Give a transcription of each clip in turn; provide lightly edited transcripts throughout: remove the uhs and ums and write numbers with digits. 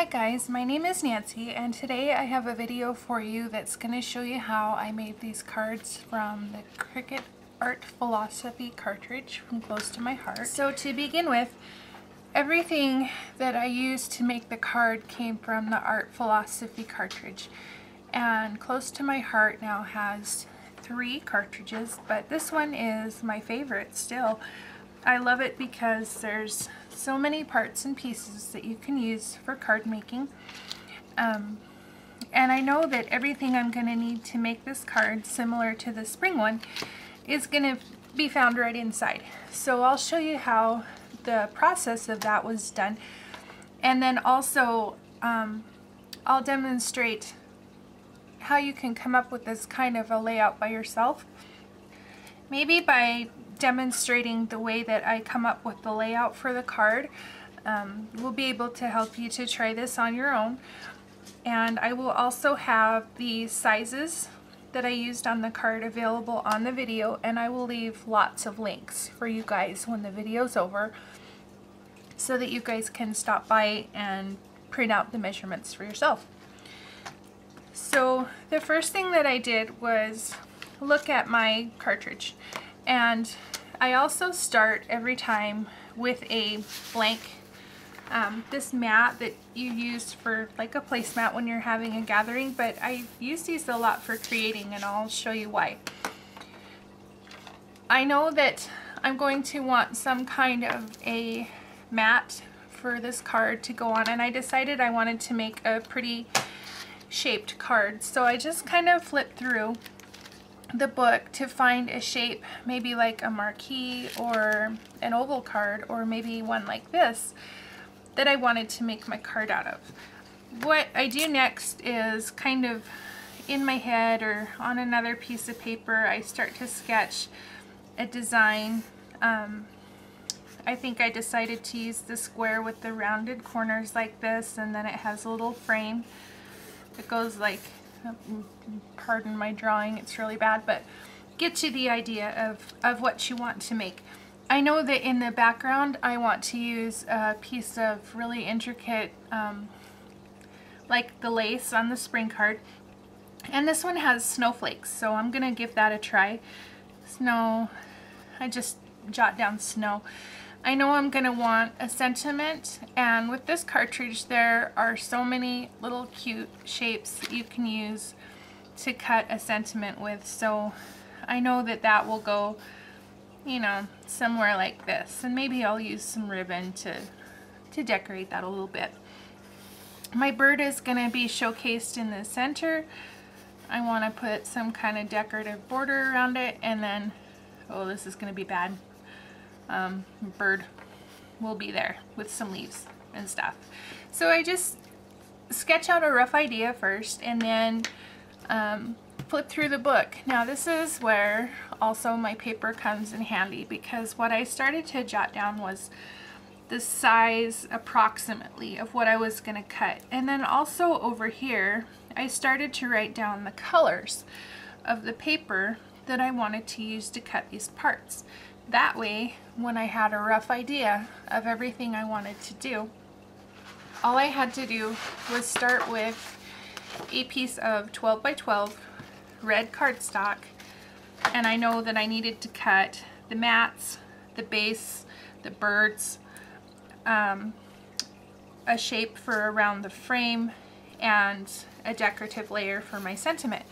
Hi guys, my name is Nancy and today I have a video for you that's going to show you how I made these cards from the Cricut Art Philosophy cartridge from Close to My Heart. So to begin with, everything that I used to make the card came from the Art Philosophy cartridge, and Close to My Heart now has 3 cartridges, but this one is my favorite still. I love it because there's so many parts and pieces that you can use for card making. And I know that everything I'm going to need to make this card similar to the spring one is going to be found right inside. So I'll show you how the process of that was done. And then also I'll demonstrate how you can come up with this kind of a layout by yourself. Maybe by demonstrating the way that I come up with the layout for the card, will be able to help you to try this on your own. And I will also have the sizes that I used on the card available on the video, and I will leave lots of links for you guys when the video's over so that you guys can stop by and print out the measurements for yourself. So the first thing that I did was look at my cartridge, and I also start every time with a blank, this mat that you use for like a placemat when you're having a gathering, but I use these a lot for creating, and I'll show you why. I know that I'm going to want some kind of a mat for this card to go on, and I decided I wanted to make a pretty shaped card, so I just kind of flipped through the book to find a shape, maybe like a marquee or an oval card, or maybe one like this that I wanted to make my card out of. What I do next is kind of in my head or on another piece of paper, I start to sketch a design. I think I decided to use the square with the rounded corners like this, and then it has a little frame that goes like, pardon my drawing, it's really bad, but gets you the idea of what you want to make. I know that in the background I want to use a piece of really intricate, like the lace on the spring card, and this one has snowflakes, so I'm gonna give that a try. Snow, I just jot down snow. I know I'm going to want a sentiment, and with this cartridge there are so many little cute shapes that you can use to cut a sentiment with, so I know that that will go, you know, somewhere like this, and maybe I'll use some ribbon to decorate that a little bit. My bird is going to be showcased in the center. I want to put some kind of decorative border around it, and then, oh, this is going to be bad. Bird will be there with some leaves and stuff. So I just sketch out a rough idea first, and then flip through the book. Now this is where also my paper comes in handy, because what I started to jot down was the size approximately of what I was going to cut, and then also over here I started to write down the colors of the paper that I wanted to use to cut these parts. That way, when I had a rough idea of everything I wanted to do, all I had to do was start with a piece of 12 by 12 red cardstock, and I know that I needed to cut the mats, the base, the birds, a shape for around the frame, and a decorative layer for my sentiment.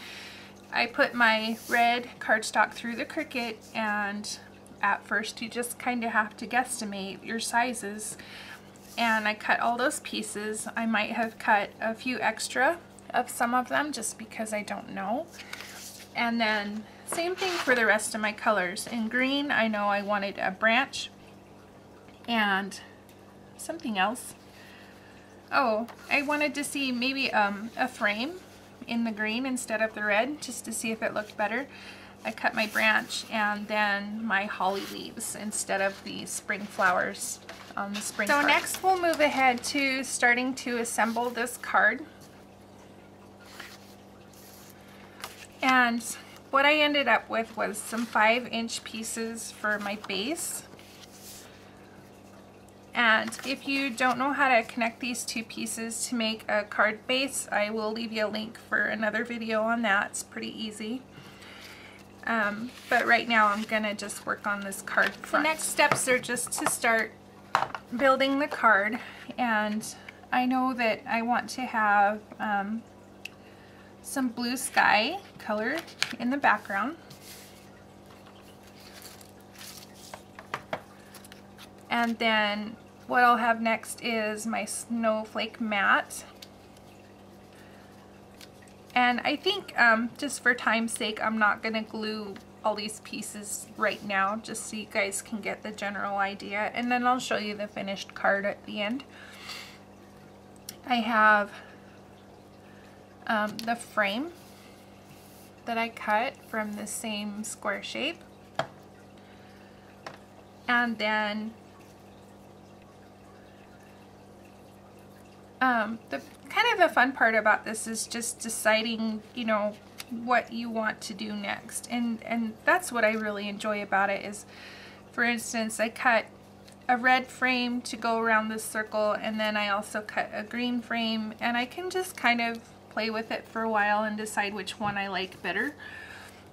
I put my red cardstock through the Cricut, and at first you just kind of have to guesstimate your sizes, and I cut all those pieces. I might have cut a few extra of some of them just because I don't know. And then same thing for the rest of my colors. In green, I know I wanted a branch and something else. Oh, I wanted to see maybe a frame in the green instead of the red, just to see if it looked better. I cut my branch and then my holly leaves instead of the spring flowers on the spring card. So next we'll move ahead to starting to assemble this card. And what I ended up with was some 5-inch pieces for my base. And if you don't know how to connect these two pieces to make a card base, I will leave you a link for another video on that. It's pretty easy. But right now I'm gonna just work on this card front. The next steps are just to start building the card, and I know that I want to have some blue sky color in the background. And then what I'll have next is my snowflake mat. And I think just for time's sake, I'm not going to glue all these pieces right now, just so you guys can get the general idea. And then I'll show you the finished card at the end. I have the frame that I cut from the same square shape. And then the kind of the fun part about this is just deciding, you know, what you want to do next, and that's what I really enjoy about it. Is, for instance, I cut a red frame to go around this circle, and then I also cut a green frame, and I can just kind of play with it for a while and decide which one I like better.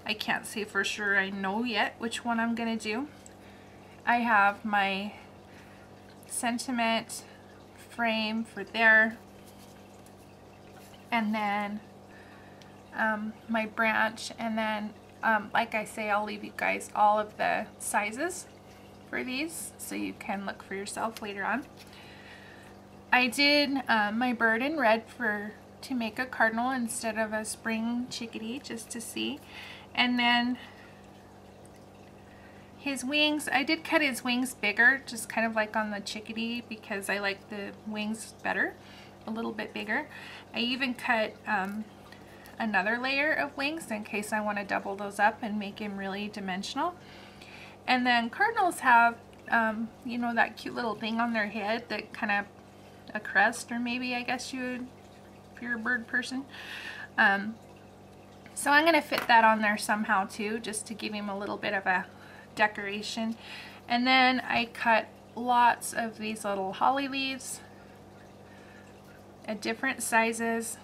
I can't say for sure I know yet which one I'm gonna do. I have my sentiment frame for there, and then my branch, and then like I say, I'll leave you guys all of the sizes for these so you can look for yourself later on. I did my bird in red to make a cardinal instead of a spring chickadee, just to see. And then his wings, I did cut his wings bigger, just kind of like on the chickadee, because I like the wings better, a little bit bigger. I even cut another layer of wings in case I want to double those up and make him really dimensional. And then cardinals have, you know, that cute little thing on their head, that kind of a crest, or maybe I guess you would, if you're a bird person. So I'm going to fit that on there somehow too, just to give him a little bit of a decoration. And then I cut lots of these little holly leaves at different sizes.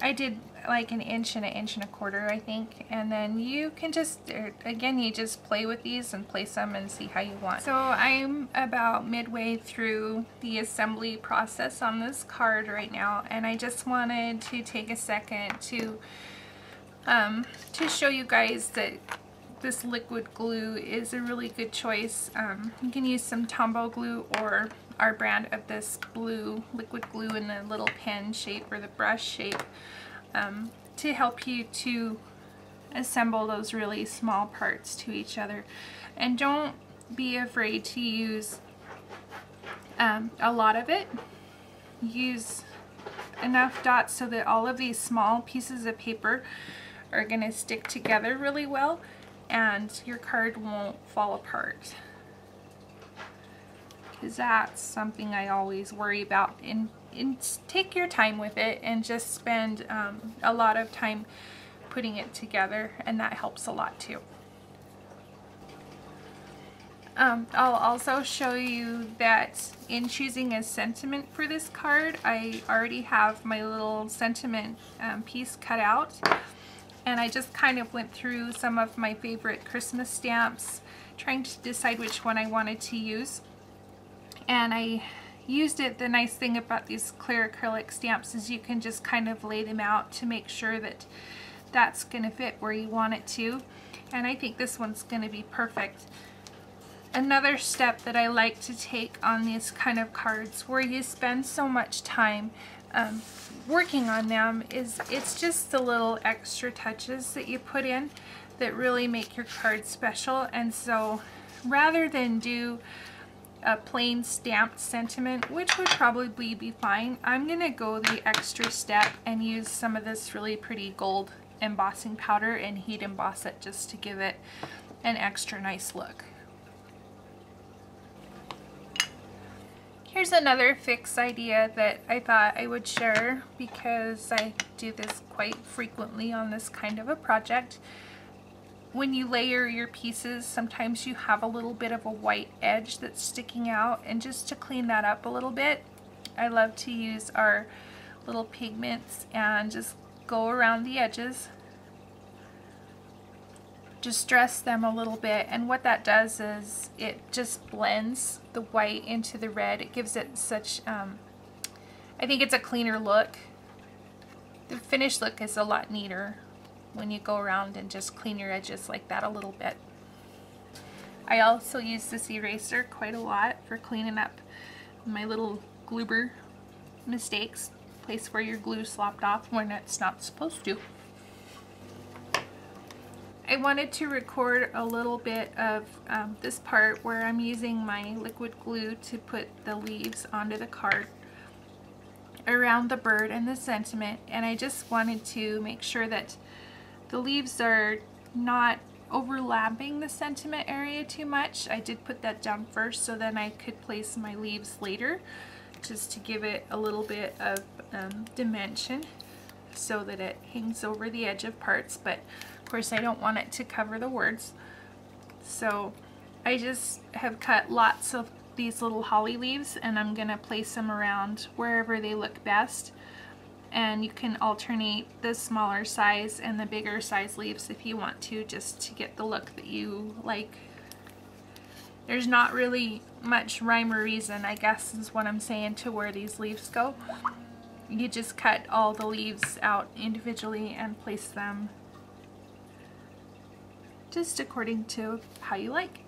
I did like an inch and a quarter, I think. And then you can just, again, you just play with these and place them and see how you want. So I'm about midway through the assembly process on this card right now, and I just wanted to take a second to show you guys that this liquid glue is a really good choice. You can use some Tombow glue or our brand of this blue liquid glue in the little pen shape or the brush shape to help you to assemble those really small parts to each other. And don't be afraid to use a lot of it. Use enough dots so that all of these small pieces of paper are going to stick together really well, and your card won't fall apart. Because that's something I always worry about. And take your time with it and just spend a lot of time putting it together, and that helps a lot too. I'll also show you that in choosing a sentiment for this card, I already have my little sentiment piece cut out. And I just kind of went through some of my favorite Christmas stamps, trying to decide which one I wanted to use. And I used it. The nice thing about these clear acrylic stamps is you can just kind of lay them out to make sure that that's going to fit where you want it to. And I think this one's going to be perfect. Another step that I like to take on these kind of cards where you spend so much time working on them is it's just the little extra touches that you put in that really make your card special. And so rather than do a plain stamped sentiment, which would probably be fine, I'm gonna go the extra step and use some of this really pretty gold embossing powder and heat emboss it just to give it an extra nice look. Here's another fix idea that I thought I would share because I do this quite frequently on this kind of a project. when you layer your pieces, sometimes you have a little bit of a white edge that's sticking out, and just to clean that up a little bit, I love to use our little pigments and just go around the edges. Just dress them a little bit, and what that does is it just blends the white into the red. It gives it such, I think it's a cleaner look. The finished look is a lot neater when you go around and just clean your edges like that a little bit. I also use this eraser quite a lot for cleaning up my little gloober mistakes, place where your glue slopped off when it's not supposed to. I wanted to record a little bit of this part where I'm using my liquid glue to put the leaves onto the card around the bird and the sentiment, and I just wanted to make sure that the leaves are not overlapping the sentiment area too much. I did put that down first so then I could place my leaves later, just to give it a little bit of dimension so that it hangs over the edge of parts, but of course I don't want it to cover the words. So I just have cut lots of these little holly leaves, and I'm gonna place them around wherever they look best. And you can alternate the smaller size and the bigger size leaves if you want to, just to get the look that you like. There's not really much rhyme or reason, I guess is what I'm saying, to where these leaves go. You just cut all the leaves out individually and place them just according to how you like.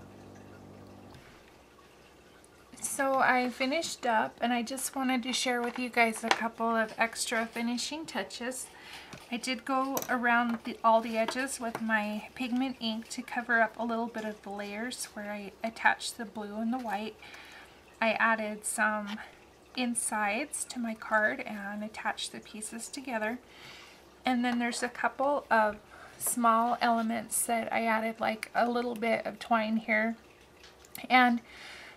So I finished up, and I just wanted to share with you guys a couple of extra finishing touches. I did go around all the edges with my pigment ink to cover up a little bit of the layers where I attached the blue and the white. I added some insides to my card and attached the pieces together. And then there's a couple of small elements that I added, like a little bit of twine here and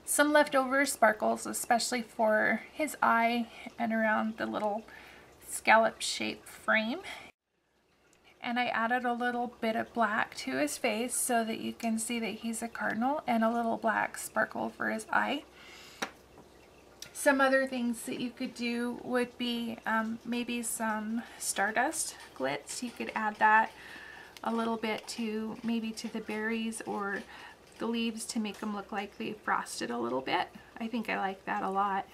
some leftover sparkles, especially for his eye and around the little scallop shaped frame. And I added a little bit of black to his face so that you can see that he's a cardinal, and a little black sparkle for his eye. Some other things that you could do would be maybe some stardust glitz. You could add that a little bit to maybe to the berries or the leaves to make them look like they frosted a little bit. I think I like that a lot.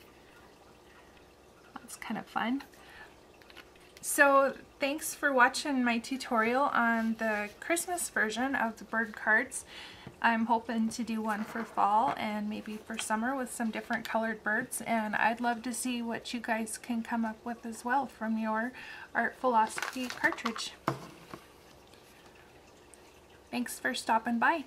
That's kind of fun. So thanks for watching my tutorial on the Christmas version of the bird cards. I'm hoping to do one for fall and maybe for summer with some different colored birds, and I'd love to see what you guys can come up with as well from your Art Philosophy cartridge. Thanks for stopping by.